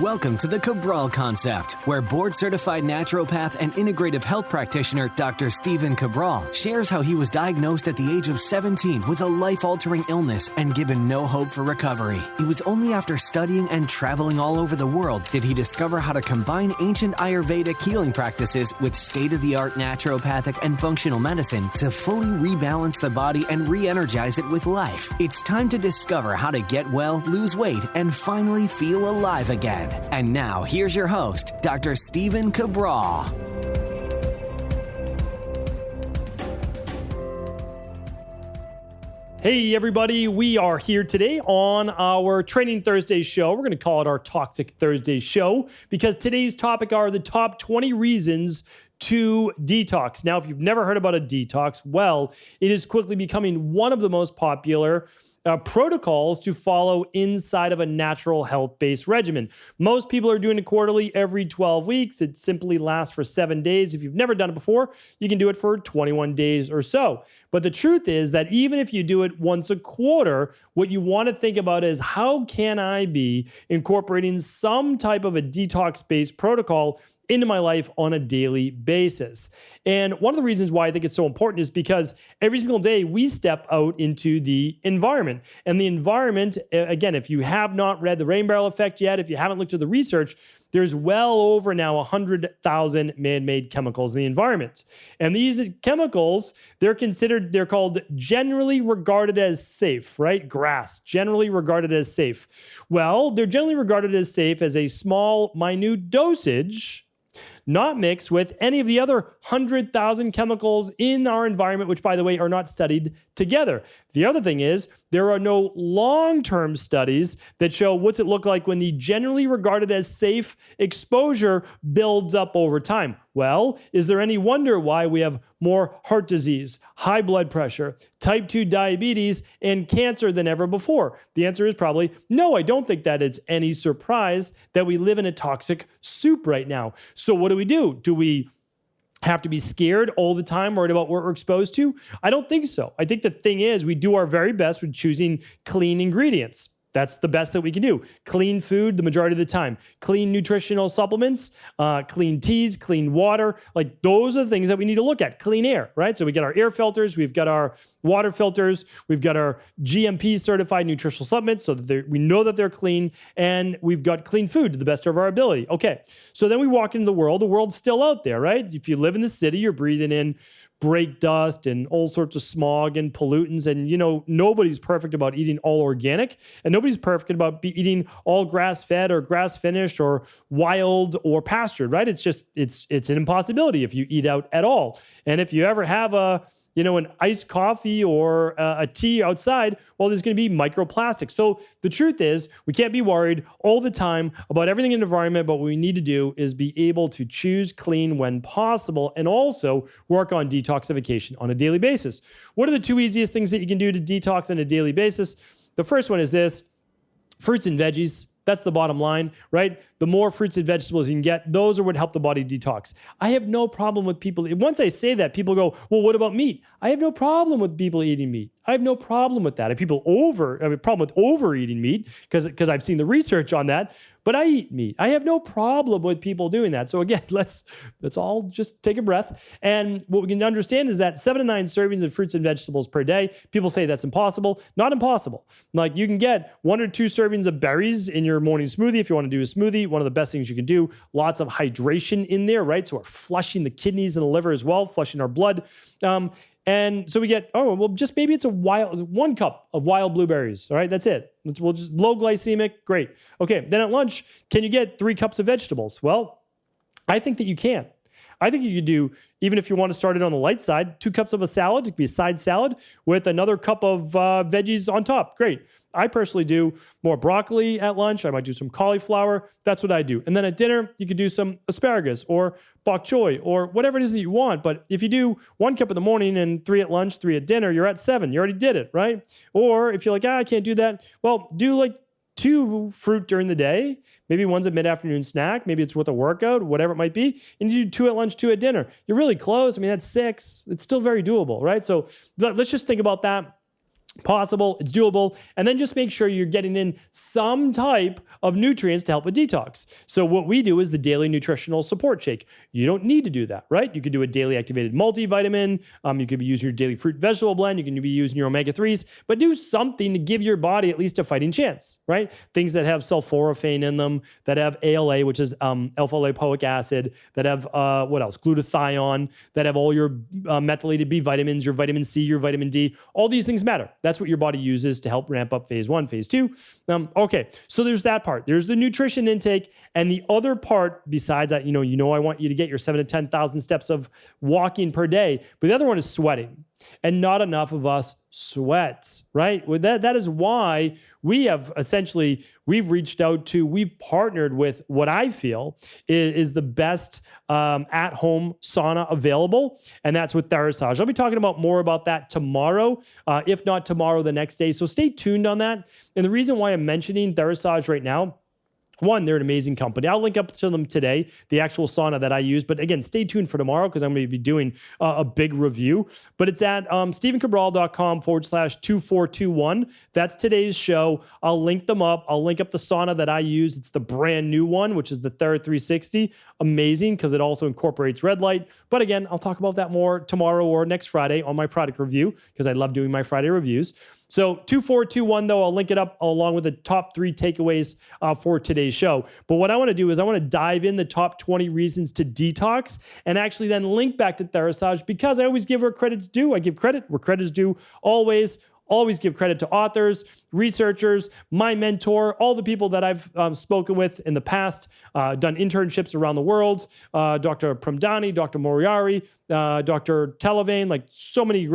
Welcome to the Cabral Concept, where board-certified naturopath and integrative health practitioner Dr. Stephen Cabral shares how he was diagnosed at the age of 17 with a life-altering illness and given no hope for recovery. It was only after studying and traveling all over the world did he discover how to combine ancient Ayurvedic healing practices with state-of-the-art naturopathic and functional medicine to fully rebalance the body and re-energize it with life. It's time to discover how to get well, lose weight, and finally feel alive again. And now, here's your host, Dr. Stephen Cabral. Hey everybody, we are here today on our Training Thursday show. We're going to call it our Toxic Thursday show because today's topic are the top 20 reasons to detox. Now, if you've never heard about a detox, well, it is quickly becoming one of the most popular protocols to follow inside of a natural health-based regimen. Most people are doing it quarterly every 12 weeks. It simply lasts for 7 days. If you've never done it before, you can do it for 21 days or so. But the truth is that even if you do it once a quarter, what you want to think about is how can I be incorporating some type of a detox-based protocol into my life on a daily basis. And one of the reasons why I think it's so important is because every single day we step out into the environment. And the environment, again, if you have not read the Rain Barrel Effect yet, if you haven't looked at the research, there's well over now 100,000 man-made chemicals in the environment. And these chemicals, they're called generally regarded as safe, right? GRAS, generally regarded as safe. Well, they're generally regarded as safe as a small, minute dosage, not mixed with any of the other 100,000 chemicals in our environment, which, by the way, are not studied together. The other thing is there are no long-term studies that show what's it look like when the generally regarded as safe exposure builds up over time. Well, is there any wonder why we have more heart disease, high blood pressure, type 2 diabetes, and cancer than ever before? The answer is probably no. I don't think that it's any surprise that we live in a toxic soup right now. So what do? Do we have to be scared all the time, worried about what we're exposed to? I don't think so. I think the thing is we do our very best with choosing clean ingredients. That's the best that we can do. Clean food the majority of the time. Clean nutritional supplements, clean teas, clean water. Like those are the things that we need to look at. Clean air, right? So we got our air filters, we've got our water filters, we've got our GMP certified nutritional supplements so that we know that they're clean, and we've got clean food to the best of our ability. Okay, so then we walk into the world's still out there, right? If you live in the city, you're breathing in brake dust and all sorts of smog and pollutants. And, nobody's perfect about eating all organic, and nobody's perfect about eating all grass-fed or grass-finished or wild or pastured, right? It's just, it's an impossibility if you eat out at all. And if you ever have an iced coffee or a tea outside, well, there's going to be microplastics. So the truth is we can't be worried all the time about everything in the environment, but what we need to do is be able to choose clean when possible and also work on detoxification on a daily basis. What are the two easiest things that you can do to detox on a daily basis? The first one is this: fruits and veggies. That's the bottom line, right? The more fruits and vegetables you can get, those are what help the body detox. I have no problem with people. Once I say that, people go, well, what about meat? I have no problem with people eating meat. I have no problem with that. I have a problem with overeating meat because I've seen the research on that, but I eat meat. I have no problem with people doing that. So again, let's all just take a breath. And what we can understand is that 7 to 9 servings of fruits and vegetables per day. People say that's impossible. Not impossible. Like you can get 1 or 2 servings of berries in your morning smoothie if you want to do a smoothie. One of the best things you can do. Lots of hydration in there, right? So we're flushing the kidneys and the liver as well, flushing our blood. And so we get, just maybe it's 1 cup of wild blueberries. All right, that's it. We'll just low glycemic, great. Okay, then at lunch, can you get 3 cups of vegetables? Well, I think that you can. I think you could do, even if you want to start it on the light side, 2 cups of a salad. It could be a side salad with another cup of veggies on top. Great. I personally do more broccoli at lunch. I might do some cauliflower. That's what I do. And then at dinner, you could do some asparagus or bok choy or whatever it is that you want. But if you do 1 cup in the morning and 3 at lunch, 3 at dinner, you're at 7. You already did it, right? Or if you're like, I can't do that. Well, do like 2 fruit during the day. Maybe one's a mid-afternoon snack. Maybe it's with a workout, whatever it might be. And you do 2 at lunch, 2 at dinner. You're really close. I mean, that's 6. It's still very doable, right? So let's just think about that. possible, it's doable, and then just make sure you're getting in some type of nutrients to help with detox. So what we do is the daily nutritional support shake. You don't need to do that, right? You could do a daily activated multivitamin. You could be using your daily fruit vegetable blend. You can be using your omega-3s, but do something to give your body at least a fighting chance, right? Things that have sulforaphane in them, that have ALA, which is alpha lipoic acid, that have what else? Glutathione, that have all your methylated B vitamins, your vitamin C, your vitamin D. All these things matter. That's what your body uses to help ramp up phase 1, phase 2. Okay, so there's that part. There's the nutrition intake, and the other part besides that, I want you to get your 7,000 to 10,000 steps of walking per day, but the other one is sweating. And not enough of us sweat, right? Well, that is why we've partnered with what I feel is the best at-home sauna available, and that's with Thyroid. I'll be talking about more about that tomorrow, if not tomorrow, the next day. So stay tuned on that. And the reason why I'm mentioning Thyroid right now, one, they're an amazing company. I'll link up to them today, the actual sauna that I use. But again, stay tuned for tomorrow because I'm going to be doing a big review. But it's at StephenCabral.com/2421. That's today's show. I'll link them up. I'll link up the sauna that I use. It's the brand new one, which is the Thyroid 360. Amazing because it also incorporates red light. But again, I'll talk about that more tomorrow or next Friday on my product review because I love doing my Friday reviews. So 2421, though, I'll link it up along with the top 3 takeaways for today's show. But what I want to do is I want to dive in the top 20 reasons to detox and actually then link back to Thyroid because I always give where credit's due. I give credit where credit is due always. Always give credit to authors, researchers, my mentor, all the people that I've spoken with in the past, done internships around the world, Dr. Pramdani, Dr. Moriari, Dr. Televane, like so many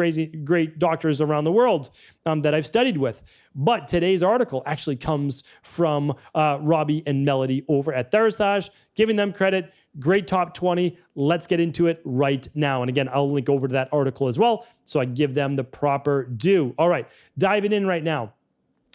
great doctors around the world that I've studied with. But today's article actually comes from Robbie and Melody over at Thyroid, giving them credit. Great top 20. Let's get into it right now. And again, I'll link over to that article as well, so I give them the proper due. All right, diving in right now.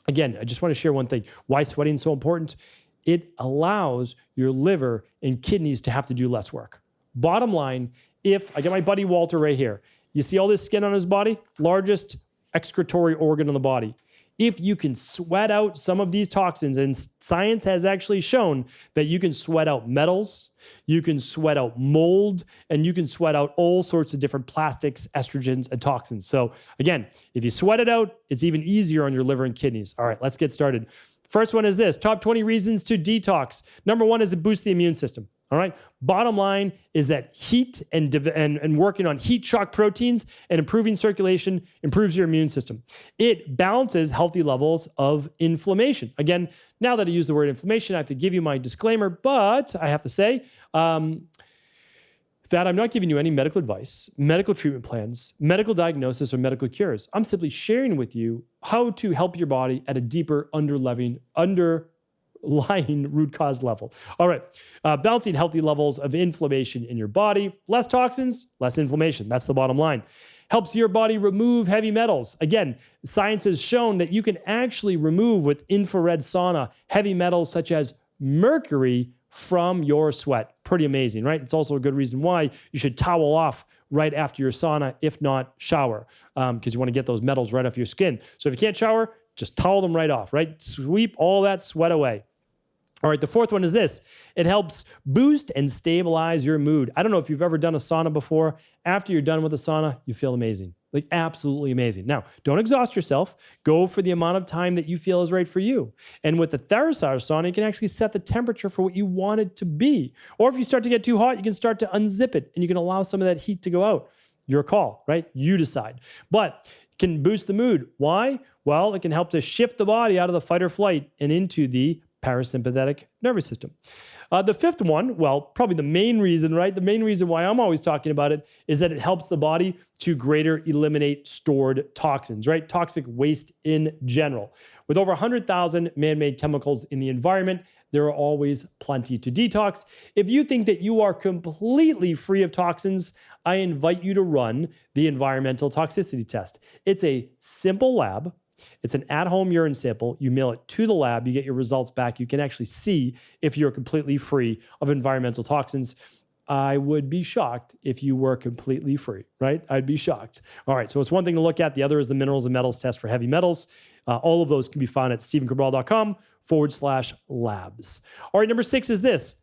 Again, I just want to share one thing. Why sweating is so important? It allows your liver and kidneys to have to do less work. Bottom line, if I got my buddy Walter right here, you see all this skin on his body? Largest excretory organ on the body. If you can sweat out some of these toxins, and science has actually shown that you can sweat out metals, you can sweat out mold, and you can sweat out all sorts of different plastics, estrogens, and toxins. So again, if you sweat it out, it's even easier on your liver and kidneys. All right, let's get started. First one is this, top 20 reasons to detox. Number 1 is it boosts the immune system. All right. Bottom line is that heat and working on heat shock proteins and improving circulation improves your immune system. It balances healthy levels of inflammation. Again, now that I use the word inflammation, I have to give you my disclaimer, but I have to say that I'm not giving you any medical advice, medical treatment plans, medical diagnosis, or medical cures. I'm simply sharing with you how to help your body at a deeper underlying root cause level. All right. Balancing healthy levels of inflammation in your body. Less toxins, less inflammation. That's the bottom line. Helps your body remove heavy metals. Again, science has shown that you can actually remove with infrared sauna heavy metals such as mercury from your sweat. Pretty amazing, right? It's also a good reason why you should towel off right after your sauna, if not shower, because you want to get those metals right off your skin. So if you can't shower, just towel them right off, right? Sweep all that sweat away. All right, the fourth one is this. It helps boost and stabilize your mood. I don't know if you've ever done a sauna before. After you're done with a sauna, you feel amazing, like absolutely amazing. Now, don't exhaust yourself. Go for the amount of time that you feel is right for you. And with the Thyroid sauna, you can actually set the temperature for what you want it to be. Or if you start to get too hot, you can start to unzip it and you can allow some of that heat to go out. Your call, right? You decide. But it can boost the mood. Why? Well, it can help to shift the body out of the fight or flight and into the parasympathetic nervous system. The fifth one, well, probably the main reason, right? The main reason why I'm always talking about it is that it helps the body to greater eliminate stored toxins, right? Toxic waste in general. With over 100,000 man-made chemicals in the environment, there are always plenty to detox. If you think that you are completely free of toxins, I invite you to run the environmental toxicity test. It's a simple lab. It's an at-home urine sample. You mail it to the lab. You get your results back. You can actually see if you're completely free of environmental toxins. I would be shocked if you were completely free, right? I'd be shocked. All right, so it's one thing to look at. The other is the minerals and metals test for heavy metals. All of those can be found at stevencabral.com/labs. All right, number 6 is this.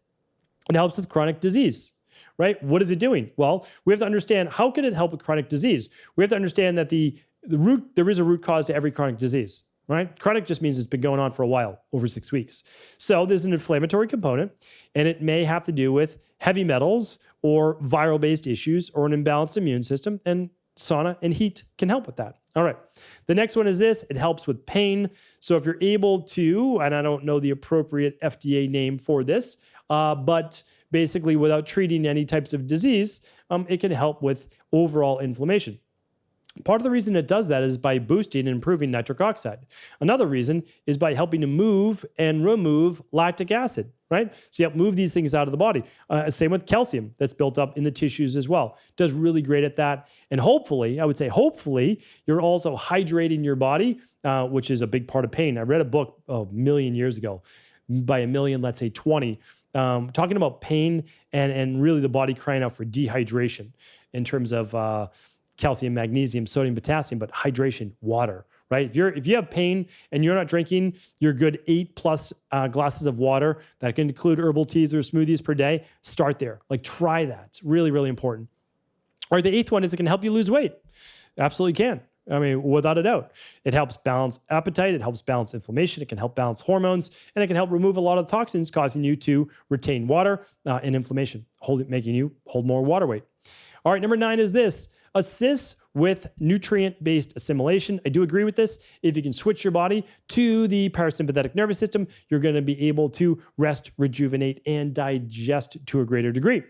It helps with chronic disease, right? What is it doing? Well, we have to understand, how can it help with chronic disease? We have to understand that there is a root cause to every chronic disease, right? Chronic just means it's been going on for a while, over 6 weeks. So there's an inflammatory component, and it may have to do with heavy metals or viral-based issues or an imbalanced immune system, and sauna and heat can help with that. All right. The next one is this. It helps with pain. So if you're able to, and I don't know the appropriate FDA name for this, but basically without treating any types of disease, it can help with overall inflammation. Part of the reason it does that is by boosting and improving nitric oxide. Another reason is by helping to move and remove lactic acid, right? So you help move these things out of the body. Same with calcium that's built up in the tissues as well. Does really great at that. And hopefully, I would say hopefully, you're also hydrating your body, which is a big part of pain. I read a book a million years ago, by a million, let's say 20, talking about pain and really the body crying out for dehydration in terms of calcium, magnesium, sodium, potassium, but hydration, water, right? If you have pain and you're not drinking your good 8+ glasses of water that can include herbal teas or smoothies per day, start there. Like, try that. It's really, really important. Or the 8th one is it can help you lose weight. Absolutely can. I mean, without a doubt. It helps balance appetite. It helps balance inflammation. It can help balance hormones, and it can help remove a lot of toxins, causing you to retain water and inflammation, making you hold more water weight. All right, number 9 is this. Assists with nutrient-based assimilation. I do agree with this. If you can switch your body to the parasympathetic nervous system, you're going to be able to rest, rejuvenate, and digest to a greater degree.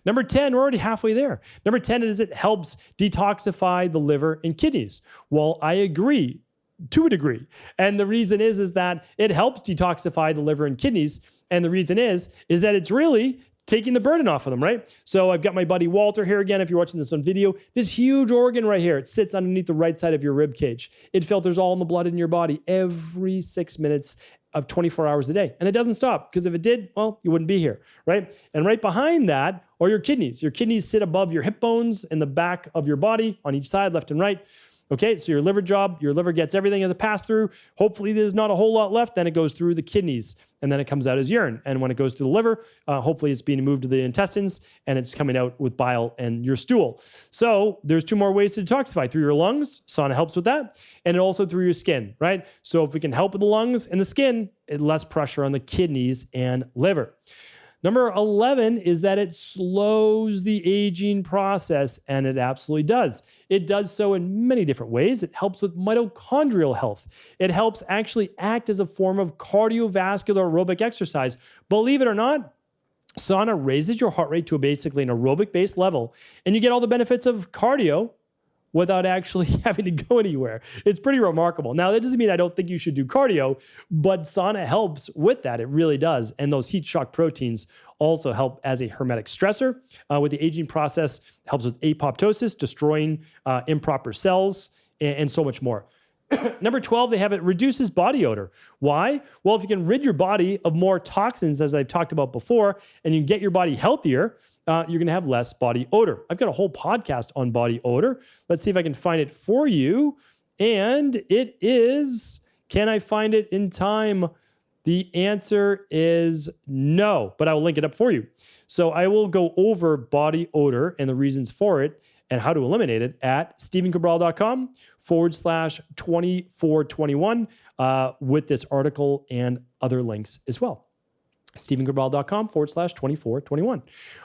Number 10, we're already halfway there. Number 10 is it helps detoxify the liver and kidneys. Well, I agree to a degree. And the reason is that it helps detoxify the liver and kidneys. And the reason is that it's really taking the burden off of them, right? So I've got my buddy Walter here again, if you're watching this on video. This huge organ right here, it sits underneath the right side of your rib cage. It filters all in the blood in your body every 6 minutes of 24 hours a day. And it doesn't stop, because if it did, well, you wouldn't be here, right? And right behind that are your kidneys. Your kidneys sit above your hip bones in the back of your body on each side, left and right. Okay, so your liver gets everything as a pass through. Hopefully there's not a whole lot left. Then it goes through the kidneys, and then it comes out as urine. And when it goes through the liver, hopefully it's being moved to the intestines, and it's coming out with bile and your stool. So there's 2 more ways to detoxify: through your lungs, sauna helps with that, and also through your skin, right? So if we can help with the lungs and the skin, less pressure on the kidneys and liver. Number 11 is that it slows the aging process, and it absolutely does. It does so in many different ways. It helps with mitochondrial health. It helps actually act as a form of cardiovascular aerobic exercise. Believe it or not, sauna raises your heart rate to basically an aerobic-based level, and you get all the benefits of cardio without actually having to go anywhere. It's pretty remarkable. Now, that doesn't mean I don't think you should do cardio, but sauna helps with that. It really does. And those heat shock proteins also help as a hermetic stressor with the aging process. Helps with apoptosis, destroying improper cells, and so much more. Number 12, they have it reduces body odor. Why? Well, if you can rid your body of more toxins, as I've talked about before, and you get your body healthier, you're going to have less body odor. I've got a whole podcast on body odor. Let's see if I can find it for you. And it is, can I find it in time? The answer is no, but I will link it up for you. So I will go over body odor and the reasons for it and how to eliminate it at stevencabral.com/2421 with this article and other links as well. stevencabral.com/2421.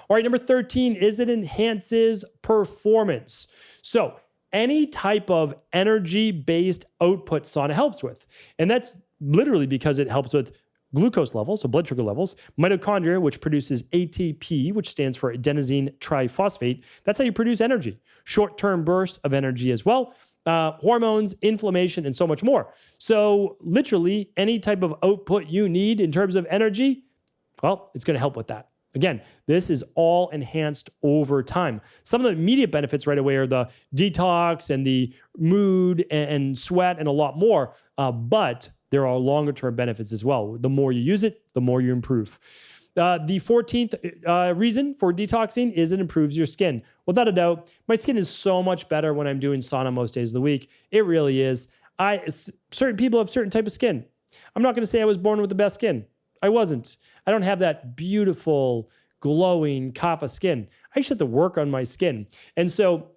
All right, number 13 is it enhances performance. So any type of energy-based output sauna helps with. And that's literally because it helps with glucose levels, so blood sugar levels, mitochondria, which produces ATP, which stands for adenosine triphosphate. That's how you produce energy. Short-term bursts of energy as well. Hormones, inflammation, and so much more. So literally any type of output you need in terms of energy, well, it's going to help with that. Again, this is all enhanced over time. Some of the immediate benefits right away are the detox and the mood and sweat and a lot more, but there are longer term benefits as well. The more you use it, the more you improve. the 14th reason for detoxing is it improves your skin. Without a doubt, my skin is so much better when I'm doing sauna most days of the week. It really is. Certain people have certain type of skin. I'm not going to say I was born with the best skin. I wasn't. I don't have that beautiful, glowing kapha skin. I actually have to work on my skin. And so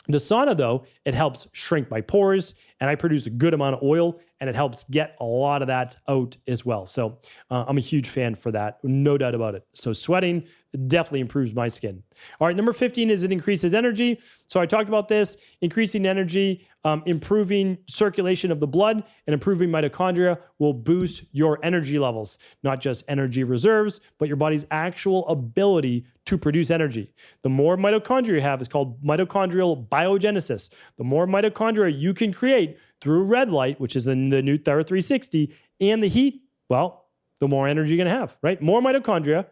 the sauna, though, it helps shrink my pores, and I produce a good amount of oil, and it helps get a lot of that out as well. So I'm a huge fan for that, no doubt about it. So sweating definitely improves my skin. All right, number 15 is it increases energy. So I talked about this, increasing energy, improving circulation of the blood, and improving mitochondria will boost your energy levels, not just energy reserves, but your body's actual ability to produce energy. The more mitochondria you have is called mitochondrial biogenesis. The more mitochondria you can create through red light, which is the new Thyroid 360, and the heat, well, the more energy you're going to have, right? More mitochondria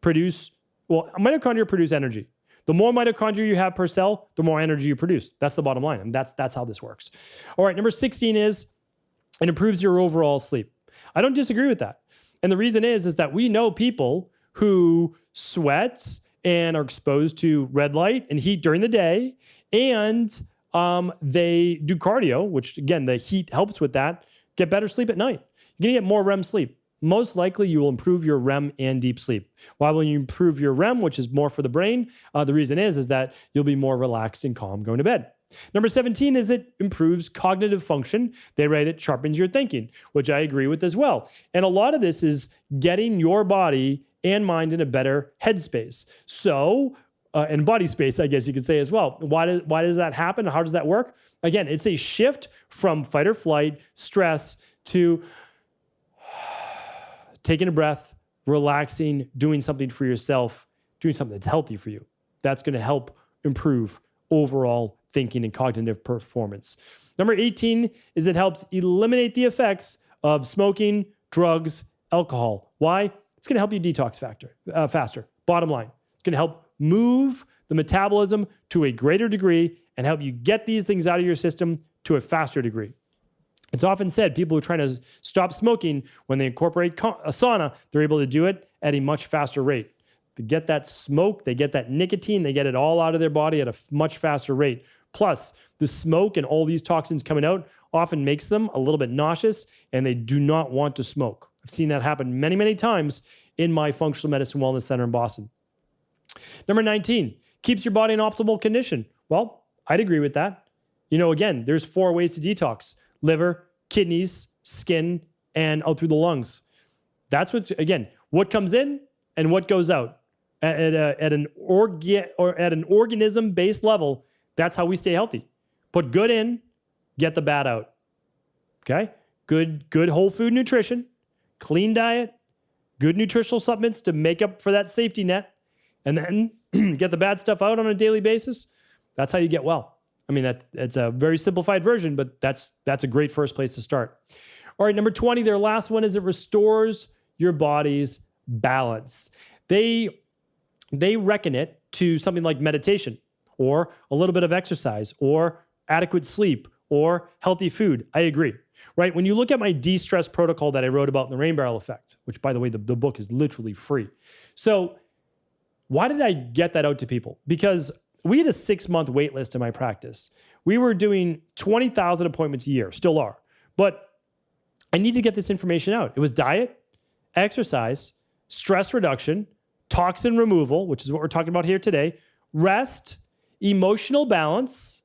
produce energy. The more mitochondria you have per cell, the more energy you produce. That's the bottom line. And that's how this works. All right, number 16 is it improves your overall sleep. I don't disagree with that. And the reason is that we know people who sweat and are exposed to red light and heat during the day, and they do cardio, which again, the heat helps with that, get better sleep at night. You're going to get more REM sleep. Most likely you will improve your REM and deep sleep. Why will you improve your REM, which is more for the brain? The reason is that you'll be more relaxed and calm going to bed. Number 17 is it improves cognitive function. They write it sharpens your thinking, which I agree with as well. And a lot of this is getting your body and mind in a better headspace. So, and body space, I guess you could say as well. Why does that happen? How does that work? Again, it's a shift from fight or flight, stress, to taking a breath, relaxing, doing something for yourself, doing something that's healthy for you. That's going to help improve overall thinking and cognitive performance. Number 18 is it helps eliminate the effects of smoking, drugs, alcohol. Why? It's going to help you detox faster. Bottom line, it's going to help move the metabolism to a greater degree and help you get these things out of your system to a faster degree. It's often said people who are trying to stop smoking, when they incorporate a sauna, they're able to do it at a much faster rate. They get that smoke, they get that nicotine, they get it all out of their body at a much faster rate. Plus, the smoke and all these toxins coming out often makes them a little bit nauseous, and they do not want to smoke. I've seen that happen many, many times in my functional medicine wellness center in Boston. Number 19, keeps your body in optimal condition. Well, I'd agree with that. Again, there's 4 ways to detox: liver, kidneys, skin, and out through the lungs. That's what comes in and what goes out. At an organism-based level, that's how we stay healthy. Put good in, get the bad out. Okay? Good whole food nutrition, clean diet, good nutritional supplements to make up for that safety net, and then get the bad stuff out on a daily basis. That's how you get well. I mean, that's a very simplified version, but that's a great first place to start. All right, number 20, their last one is it restores your body's balance. They reckon it to something like meditation, or a little bit of exercise, or adequate sleep, or healthy food. I agree, right? When you look at my de-stress protocol that I wrote about in the Rain Barrel Effect, which, by the way, the book is literally free. So why did I get that out to people? Because we had a 6-month wait list in my practice. We were doing 20,000 appointments a year, still are. But I need to get this information out. It was diet, exercise, stress reduction, toxin removal, which is what we're talking about here today, rest, emotional balance,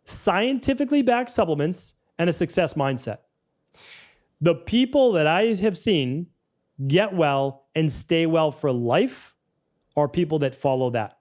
scientifically backed supplements, and a success mindset. The people that I have seen get well and stay well for life are people that follow that.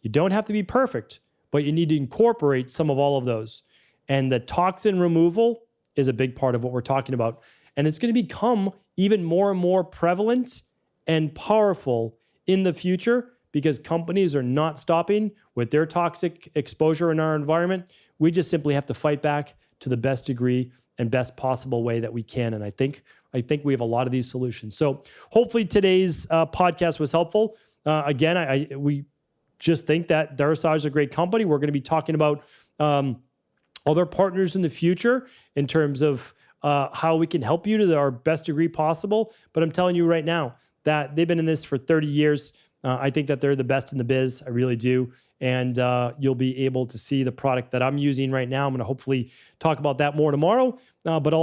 You don't have to be perfect, but you need to incorporate some of all of those. And the toxin removal is a big part of what we're talking about. And it's going to become even more and more prevalent and powerful in the future because companies are not stopping with their toxic exposure in our environment. We just simply have to fight back to the best degree and best possible way that we can. And I think we have a lot of these solutions. So hopefully today's podcast was helpful. Again, we just think that Detox is a great company. We're going to be talking about other partners in the future in terms of how we can help you to our best degree possible. But I'm telling you right now that they've been in this for 30 years. I think that they're the best in the biz. I really do. And you'll be able to see the product that I'm using right now. I'm going to hopefully talk about that more tomorrow. But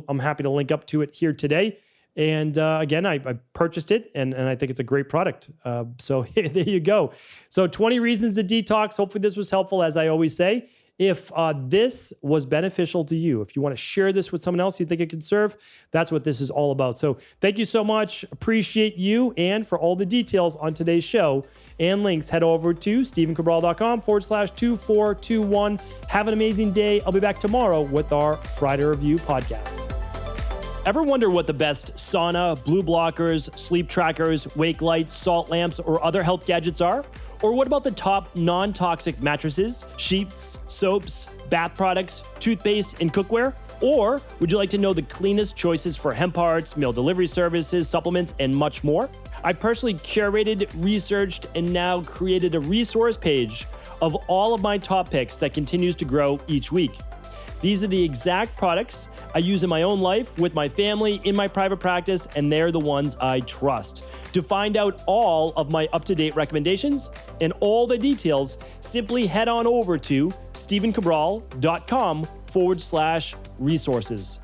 I'm happy to link up to it here today. And again, I purchased it, and I think it's a great product. So there you go. So 20 reasons to detox. Hopefully this was helpful, as I always say. If this was beneficial to you, if you want to share this with someone else you think it could serve, that's what this is all about. So thank you so much. Appreciate you. And for all the details on today's show and links, head over to StephenCabral.com/2421. Have an amazing day. I'll be back tomorrow with our Friday Review podcast. Ever wonder what the best sauna, blue blockers, sleep trackers, wake lights, salt lamps, or other health gadgets are? Or what about the top non-toxic mattresses, sheets, soaps, bath products, toothpaste, and cookware? Or would you like to know the cleanest choices for hemp parts, meal delivery services, supplements, and much more? I personally curated, researched, and now created a resource page of all of my top picks that continues to grow each week. These are the exact products I use in my own life, with my family, in my private practice, and they're the ones I trust. To find out all of my up-to-date recommendations and all the details, simply head on over to StephenCabral.com/resources.